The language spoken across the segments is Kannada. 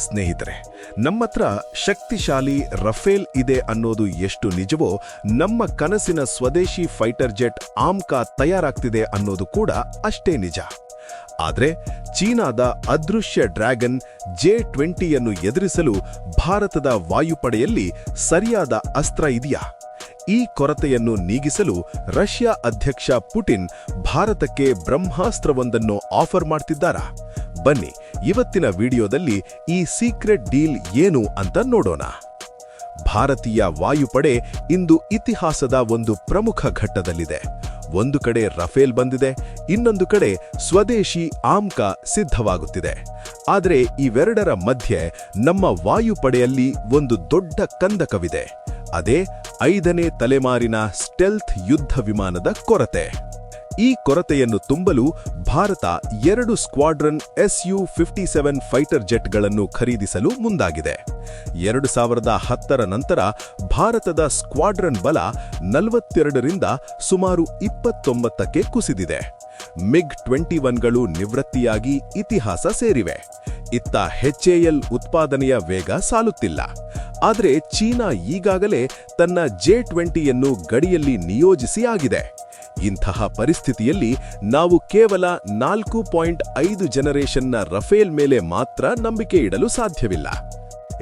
ಸ್ನೇಹಿತರೆ, ನಮ್ಮತ್ರ ಶಕ್ತಿಶಾಲಿ ರಫೇಲ್ ಇದೆ ಅನ್ನೋದು ಎಷ್ಟು ನಿಜವೋ, ನಮ್ಮ ಕನಸಿನ ಸ್ವದೇಶಿ ಫೈಟರ್ ಜೆಟ್ ಆಮ್ಕಾ ತಯಾರಾಗ್ತಿದೆ ಅನ್ನೋದು ಕೂಡ ಅಷ್ಟೇ ನಿಜ. ಆದರೆ ಚೀನಾದ ಅದೃಶ್ಯ ಡ್ರ್ಯಾಗನ್ J-20ಯನ್ನು ಎದುರಿಸಲು ಭಾರತದ ವಾಯುಪಡೆಯಲ್ಲಿ ಸರಿಯಾದ ಅಸ್ತ್ರ ಇದೆಯಾ? ಈ ಕೊರತೆಯನ್ನು ನೀಗಿಸಲು ರಷ್ಯಾ ಅಧ್ಯಕ್ಷ ಪುಟಿನ್ ಭಾರತಕ್ಕೆ ಬ್ರಹ್ಮಾಸ್ತ್ರವೊಂದನ್ನು ಆಫರ್ ಮಾಡ್ತಿದ್ದಾರಾ? ಬನ್ನಿ, ಇವತ್ತಿನ ವಿಡಿಯೋದಲ್ಲಿ ಈ ಸೀಕ್ರೆಟ್ ಡೀಲ್ ಏನು ಅಂತ ನೋಡೋಣ. ಭಾರತೀಯ ವಾಯುಪಡೆ ಇಂದು ಇತಿಹಾಸದ ಒಂದು ಪ್ರಮುಖ ಘಟ್ಟದಲ್ಲಿದೆ. ಒಂದು ಕಡೆ ರಫೇಲ್ ಬಂದಿದೆ, ಇನ್ನೊಂದು ಕಡೆ ಸ್ವದೇಶಿ ಆಮ್ಕಾ ಸಿದ್ಧವಾಗುತ್ತಿದೆ. ಆದರೆ ಇವೆರಡರ ಮಧ್ಯೆ ನಮ್ಮ ವಾಯುಪಡೆಯಲ್ಲಿ ಒಂದು ದೊಡ್ಡ ಕಂದಕವಿದೆ. ಅದೇ 5ನೇ ತಲೆಮಾರಿನ ಸ್ಟೆಲ್ತ್ ಯುದ್ಧ ವಿಮಾನದ ಕೊರತೆ. ಈ ಕೊರತೆಯನ್ನು ತುಂಬಲು ಭಾರತ 2 ಸ್ಕ್ವಾಡ್ರನ್ Su-57 ಫೈಟರ್ ಜೆಟ್ಗಳನ್ನು ಖರೀದಿಸಲು ಮುಂದಾಗಿದೆ. 2010ರ ನಂತರ ಭಾರತದ ಸ್ಕ್ವಾಡ್ರನ್ ಬಲ 42ರಿಂದ ಸುಮಾರು 29ಕ್ಕೆ ಕುಸಿದಿದೆ. MiG-21ಗಳು ನಿವೃತ್ತಿಯಾಗಿ ಇತಿಹಾಸ ಸೇರಿವೆ. ಇತ್ತ HAL ಉತ್ಪಾದನೆಯ ವೇಗ ಸಾಲುತ್ತಿಲ್ಲ. ಆದರೆ ಚೀನಾ ಈಗಾಗಲೇ ತನ್ನ J-20ಯನ್ನು ಗಡಿಯಲ್ಲಿ ನಿಯೋಜಿಸಿ ಆಗಿದೆ. ಇಂತಹ ಪರಿಸ್ಥಿತಿಯಲ್ಲಿ ನಾವು ಕೇವಲ 4.5 ಜನರೇಷನ್ನ ರಫೇಲ್ ಮೇಲೆ ಮಾತ್ರ ನಂಬಿಕೆ ಇಡಲು ಸಾಧ್ಯವಿಲ್ಲ.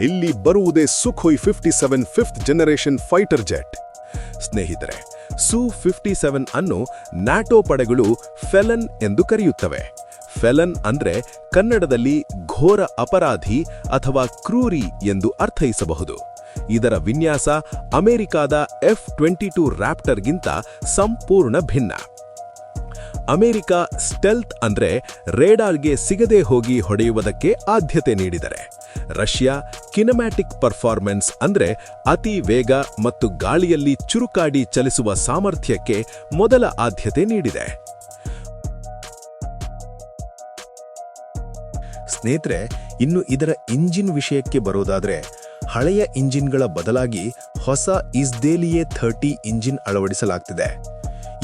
ಇಲ್ಲಿ ಬರುವುದೇ Sukhoi 57 5th generation fighter jet. ಸ್ನೇಹಿತರೆ, Su-57 ಅನ್ನು ನ್ಯಾಟೋ ಪಡೆಗಳು ಫೆಲನ್ ಎಂದು ಕರೆಯುತ್ತವೆ. ಫೆಲನ್ ಅಂದ್ರೆ ಕನ್ನಡದಲ್ಲಿ ಘೋರ ಅಪರಾಧಿ ಅಥವಾ ಕ್ರೂರಿ ಎಂದು ಅರ್ಥೈಸಬಹುದು. ಇದರ ವಿನ್ಯಾಸ ಅಮೆರಿಕಾದ F-22 ರ್ಯಾಪ್ಟರ್ಗಿಂತ ಸಂಪೂರ್ಣ ಭಿನ್ನ. ಅಮೆರಿಕ ಸ್ಟೆಲ್ತ್ ಅಂದ್ರೆ ರೇಡಾರ್ಗೆ ಸಿಗದೆ ಹೋಗಿ ಹೊಡೆಯುವುದಕ್ಕೆ ಆದ್ಯತೆ ನೀಡಿದರೆ, ರಷ್ಯಾ ಕಿನೆಮ್ಯಾಟಿಕ್ ಪರ್ಫಾರ್ಮೆನ್ಸ್ ಅಂದ್ರೆ ಅತಿ ವೇಗ ಮತ್ತು ಗಾಳಿಯಲ್ಲಿ ಚುರುಕಾಡಿ ಚಲಿಸುವ ಸಾಮರ್ಥ್ಯಕ್ಕೆ ಮೊದಲ ಆದ್ಯತೆ ನೀಡಿದೆ. ಸ್ನೇಹಿತರೆ, ಇನ್ನು ಇದರ ಇಂಜಿನ್ ವಿಷಯಕ್ಕೆ ಬರೋದಾದ್ರೆ, ಹಳೆಯ ಇಂಜಿನ್ಗಳ ಬದಲಾಗಿ ಹೊಸ ಇಸ್ರೇಲಿಯೇ 30 ಇಂಜಿನ್ ಅಳವಡಿಸಲಾಗ್ತಿದೆ.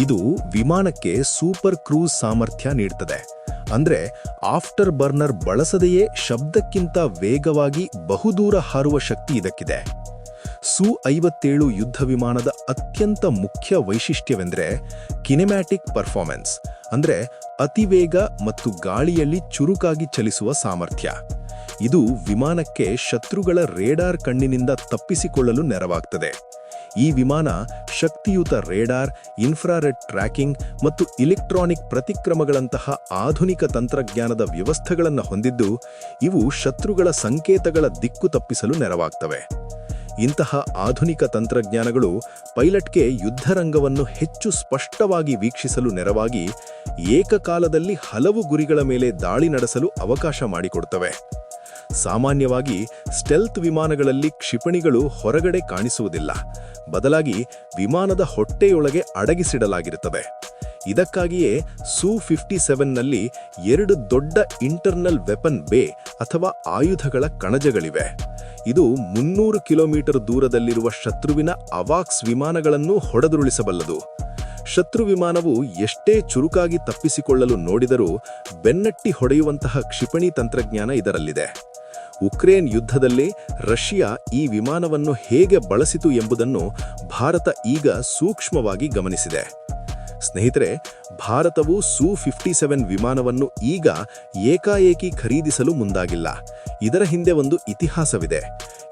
ಇದು ವಿಮಾನಕ್ಕೆ ಸೂಪರ್ ಕ್ರೂಸ್ ಸಾಮರ್ಥ್ಯ ನೀಡುತ್ತದೆ. ಅಂದ್ರೆ ಆಫ್ಟರ್ ಬರ್ನರ್ ಬಳಸದೆಯೇ ಶಬ್ದಕ್ಕಿಂತ ವೇಗವಾಗಿ ಬಹುದೂರ ಹಾರುವ ಶಕ್ತಿ ಇದಕ್ಕಿದೆ. Su-57 ಯುದ್ಧ ವಿಮಾನದ ಅತ್ಯಂತ ಮುಖ್ಯ ವೈಶಿಷ್ಟ್ಯವೆಂದರೆ ಕಿನೆಮ್ಯಾಟಿಕ್ ಪರ್ಫಾರ್ಮೆನ್ಸ್, ಅಂದ್ರೆ ಅತಿವೇಗ ಮತ್ತು ಗಾಳಿಯಲ್ಲಿ ಚುರುಕಾಗಿ ಚಲಿಸುವ ಸಾಮರ್ಥ್ಯ. ಇದು ವಿಮಾನಕ್ಕೆ ಶತ್ರುಗಳ ರೇಡಾರ್ ಕಣ್ಣಿನಿಂದ ತಪ್ಪಿಸಿಕೊಳ್ಳಲು ನೆರವಾಗ್ತದೆ. ಈ ವಿಮಾನ ಶಕ್ತಿಯುತ ರೇಡಾರ್, ಇನ್ಫ್ರಾರೆಡ್ ಟ್ರ್ಯಾಕಿಂಗ್ ಮತ್ತು ಇಲೆಕ್ಟ್ರಾನಿಕ್ ಪ್ರತಿಕ್ರಮಗಳಂತಹ ಆಧುನಿಕ ತಂತ್ರಜ್ಞಾನದ ವ್ಯವಸ್ಥೆಗಳನ್ನು ಹೊಂದಿದ್ದು, ಇವು ಶತ್ರುಗಳ ಸಂಕೇತಗಳ ದಿಕ್ಕು ತಪ್ಪಿಸಲು ನೆರವಾಗ್ತವೆ. ಇಂತಹ ಆಧುನಿಕ ತಂತ್ರಜ್ಞಾನಗಳು ಪೈಲಟ್ಗೆ ಯುದ್ಧರಂಗವನ್ನು ಹೆಚ್ಚು ಸ್ಪಷ್ಟವಾಗಿ ವೀಕ್ಷಿಸಲು ನೆರವಾಗಿ ಏಕಕಾಲದಲ್ಲಿ ಹಲವು ಗುರಿಗಳ ಮೇಲೆ ದಾಳಿ ನಡೆಸಲು ಅವಕಾಶ ಮಾಡಿಕೊಡುತ್ತವೆ. ಸಾಮಾನ್ಯವಾಗಿ ಸ್ಟೆಲ್ತ್ ವಿಮಾನಗಳಲ್ಲಿ ಕ್ಷಿಪಣಿಗಳು ಹೊರಗಡೆ ಕಾಣಿಸುವುದಿಲ್ಲ, ಬದಲಾಗಿ ವಿಮಾನದ ಹೊಟ್ಟೆಯೊಳಗೆ ಅಡಗಿಸಿಡಲಾಗಿರುತ್ತದೆ. ಇದಕ್ಕಾಗಿಯೇ Su-57ನಲ್ಲಿ 2 ದೊಡ್ಡ ಇಂಟರ್ನಲ್ ವೆಪನ್ ಬೇ ಅಥವಾ ಆಯುಧಗಳ ಕಣಜಗಳಿವೆ. ಇದು 300 ಕಿಲೋಮೀಟರ್ ದೂರದಲ್ಲಿರುವ ಶತ್ರುವಿನ ಅವಾಕ್ಸ್ ವಿಮಾನಗಳನ್ನು ಹೊಡೆದುರುಳಿಸಬಲ್ಲದು. ಶತ್ರು ವಿಮಾನವು ಎಷ್ಟೇ ಚುರುಕಾಗಿ ತಪ್ಪಿಸಿಕೊಳ್ಳಲು ನೋಡಿದರೂ ಬೆನ್ನಟ್ಟಿ ಹೊಡೆಯುವಂತಹ ಕ್ಷಿಪಣಿ ತಂತ್ರಜ್ಞಾನ ಇದರಲ್ಲಿದೆ. ಉಕ್ರೇನ್ ಯುದ್ಧದಲ್ಲಿ ರಷ್ಯಾ ಈ ವಿಮಾನವನ್ನು ಹೇಗೆ ಬಳಸಿತು ಎಂಬುದನ್ನು ಭಾರತ ಈಗ ಸೂಕ್ಷ್ಮವಾಗಿ ಗಮನಿಸಿದೆ. ಸ್ನೇಹಿತರೆ, ಭಾರತವು Su-57 ವಿಮಾನವನ್ನು ಈಗ ಏಕಾಏಕಿ ಖರೀದಿಸಲು ಮುಂದಾಗಿಲ್ಲ. ಇದರ ಹಿಂದೆ ಒಂದು ಇತಿಹಾಸವಿದೆ.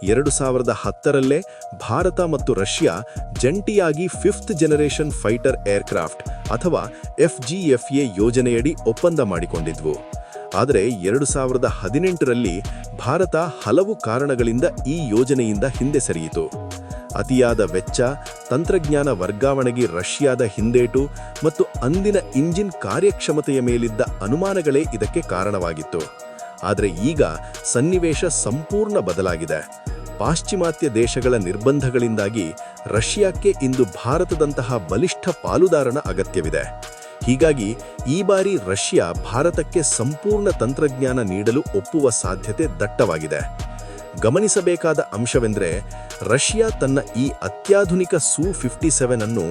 2010ರಲ್ಲೇ ಭಾರತ ಮತ್ತು ರಷ್ಯಾ ಜಂಟಿಯಾಗಿ 5th ಜನರೇಷನ್ ಫೈಟರ್ ಏರ್ಕ್ರಾಫ್ಟ್ ಅಥವಾ FGFA ಯೋಜನೆಯಡಿ ಒಪ್ಪಂದ ಮಾಡಿಕೊಂಡಿದ್ವು. ಆದರೆ 2018ರಲ್ಲಿ ಭಾರತ ಹಲವು ಕಾರಣಗಳಿಂದ ಈ ಯೋಜನೆಯಿಂದ ಹಿಂದೆ ಸರಿಯಿತು. ಅತಿಯಾದ ವೆಚ್ಚ, ತಂತ್ರಜ್ಞಾನ ವರ್ಗಾವಣೆಗೆ ರಷ್ಯಾದ ಹಿಂದೇಟು ಮತ್ತು ಅಂದಿನ ಇಂಜಿನ್ ಕಾರ್ಯಕ್ಷಮತೆಯ ಮೇಲಿದ್ದ ಅನುಮಾನಗಳೇ ಇದಕ್ಕೆ ಕಾರಣವಾಗಿತ್ತು. ಆದರೆ ಈಗ ಸನ್ನಿವೇಶ ಸಂಪೂರ್ಣ ಬದಲಾಗಿದೆ. ಪಾಶ್ಚಿಮಾತ್ಯ ದೇಶಗಳ ನಿರ್ಬಂಧಗಳಿಂದಾಗಿ ರಷ್ಯಾಕ್ಕೆ ಇಂದು ಭಾರತದಂತಹ ಬಲಿಷ್ಠ ಪಾಲುದಾರನ ಅಗತ್ಯವಿದೆ. ಹೀಗಾಗಿ ಈ ಬಾರಿ ರಷ್ಯಾ ಭಾರತಕ್ಕೆ ಸಂಪೂರ್ಣ ತಂತ್ರಜ್ಞಾನ ನೀಡಲು ಒಪ್ಪುವ ಸಾಧ್ಯತೆ ದಟ್ಟವಾಗಿದೆ. ಗಮನಿಸಬೇಕಾದ ಅಂಶವೆಂದರೆ, ರಷ್ಯಾ ತನ್ನ ಈ ಅತ್ಯಾಧುನಿಕ Su-57 ಅನ್ನು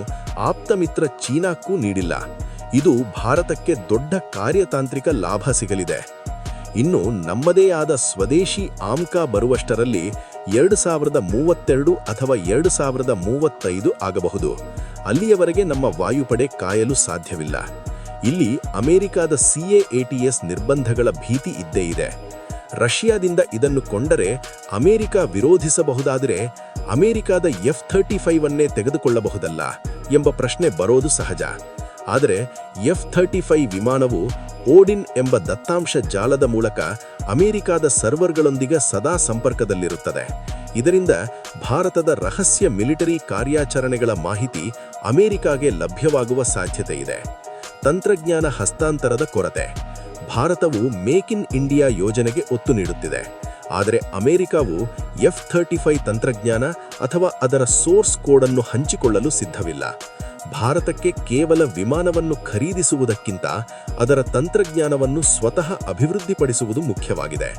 ಆಪ್ತಮಿತ್ರ ಚೀನಾಕ್ಕೂ ನೀಡಿಲ್ಲ. ಇದು ಭಾರತಕ್ಕೆ ದೊಡ್ಡ ಕಾರ್ಯತಾಂತ್ರಿಕ ಲಾಭ ಸಿಗಲಿದೆ. ಇನ್ನು ನಮ್ಮದೇ ಆದ ಸ್ವದೇಶಿ ಆಮ್ಕಾ ಬರುವಷ್ಟರಲ್ಲಿ 2032 ಅಥವಾ 2035 ಆಗಬಹುದು. ಅಲ್ಲಿಯವರೆಗೆ ನಮ್ಮ ವಾಯುಪಡೆ ಕಾಯಲು ಸಾಧ್ಯವಿಲ್ಲ. ಇಲ್ಲಿ ಅಮೆರಿಕಾದ CAATS ನಿರ್ಬಂಧಗಳ ಭೀತಿ ಇದ್ದೇ ಇದೆ. ರಷ್ಯಾದಿಂದ ಇದನ್ನು ಕೊಂಡರೆ ಅಮೆರಿಕ ವಿರೋಧಿಸಬಹುದಾದರೆ ಅಮೆರಿಕಾದ F-35 ಅನ್ನೇ ತೆಗೆದುಕೊಳ್ಳಬಹುದಲ್ಲ ಎಂಬ ಪ್ರಶ್ನೆ ಬರೋದು ಸಹಜ. ಆದರೆ F-35 ವಿಮಾನವು ಓಡಿನ್ ಎಂಬ ದತ್ತಾಂಶ ಜಾಲದ ಮೂಲಕ ಅಮೆರಿಕಾದ ಸರ್ವರ್ಗಳೊಂದಿಗೆ ಸದಾ ಸಂಪರ್ಕದಲ್ಲಿರುತ್ತದೆ. ಇದರಿಂದ ಭಾರತದ ರಹಸ್ಯ ಮಿಲಿಟರಿ ಕಾರ್ಯಾಚರಣೆಗಳ ಮಾಹಿತಿ ಅಮೆರಿಕಾಗೆ ಲಭ್ಯವಾಗುವ ಸಾಧ್ಯತೆ ಇದೆ. ತಂತ್ರಜ್ಞಾನ ಹಸ್ತಾಂತರದ ಕೊರತೆ. ಭಾರತವು ಮೇಕ್ ಇನ್ ಇಂಡಿಯಾ ಯೋಜನೆಗೆ ಒತ್ತು ನೀಡುತ್ತಿದೆ. ಆದರೆ ಅಮೆರಿಕವು F-35 ತಂತ್ರಜ್ಞಾನ ಅಥವಾ ಅದರ ಸೋರ್ಸ್ ಕೋಡ್ ಅನ್ನು ಹಂಚಿಕೊಳ್ಳಲು ಸಿದ್ಧವಿಲ್ಲ. ಭಾರತಕ್ಕೆ ಕೇವಲ ವಿಮಾನವನ್ನು ಖರೀದಿಸುವುದಕ್ಕಿಂತ ಅದರ ತಂತ್ರಜ್ಞಾನವನ್ನು ಸ್ವತಃ ಅಭಿವೃದ್ಧಿಪಡಿಸುವುದು ಮುಖ್ಯವಾಗಿದೆ.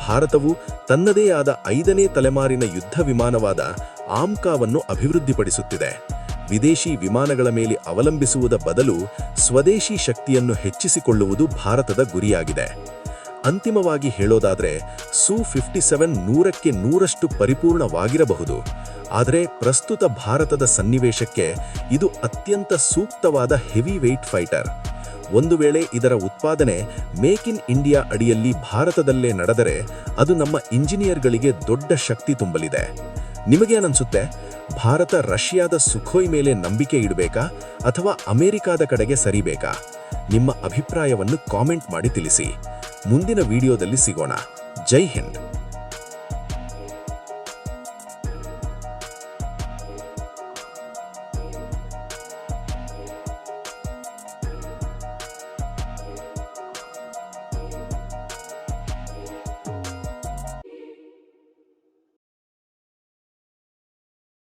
ಭಾರತವು ತನ್ನದೇ ಆದ 5ನೇ ತಲೆಮಾರಿನ ಯುದ್ಧ ವಿಮಾನವಾದ ಆಮ್ಕಾವನ್ನು ಅಭಿವೃದ್ಧಿಪಡಿಸುತ್ತಿದೆ. ವಿದೇಶಿ ವಿಮಾನಗಳ ಮೇಲೆ ಅವಲಂಬಿಸುವುದ ಬದಲು ಸ್ವದೇಶಿ ಶಕ್ತಿಯನ್ನು ಹೆಚ್ಚಿಸಿಕೊಳ್ಳುವುದು ಭಾರತದ ಗುರಿಯಾಗಿದೆ. ಅಂತಿಮವಾಗಿ ಹೇಳೋದಾದರೆ Su-57 100ಕ್ಕೆ 100ರಷ್ಟು ಪರಿಪೂರ್ಣವಾಗಿರಬಹುದು. ಆದರೆ ಪ್ರಸ್ತುತ ಭಾರತದ ಸನ್ನಿವೇಶಕ್ಕೆ ಇದು ಅತ್ಯಂತ ಸೂಕ್ತವಾದ ಹೆವಿ ವೇಟ್ ಫೈಟರ್. ಒಂದು ವೇಳೆ ಇದರ ಉತ್ಪಾದನೆ ಮೇಕ್ ಇನ್ ಇಂಡಿಯಾ ಅಡಿಯಲ್ಲಿ ಭಾರತದಲ್ಲೇ ನಡೆದರೆ ಅದು ನಮ್ಮ ಇಂಜಿನಿಯರ್ಗಳಿಗೆ ದೊಡ್ಡ ಶಕ್ತಿ ತುಂಬಲಿದೆ. ನಿಮಗೇನನ್ಸುತ್ತೆ? ಭಾರತ ರಷ್ಯಾದ ಸುಖೋಯ್ ಮೇಲೆ ನಂಬಿಕೆ ಇಡಬೇಕಾ ಅಥವಾ ಅಮೆರಿಕಾದ ಕಡೆಗೆ ಸರಿಬೇಕಾ? ನಿಮ್ಮ ಅಭಿಪ್ರಾಯವನ್ನು ಕಾಮೆಂಟ್ ಮಾಡಿ ತಿಳಿಸಿ. ಮುಂದಿನ ವಿಡಿಯೋದಲ್ಲಿ ಸಿಗೋಣ. ಜೈ ಹಿಂದ್.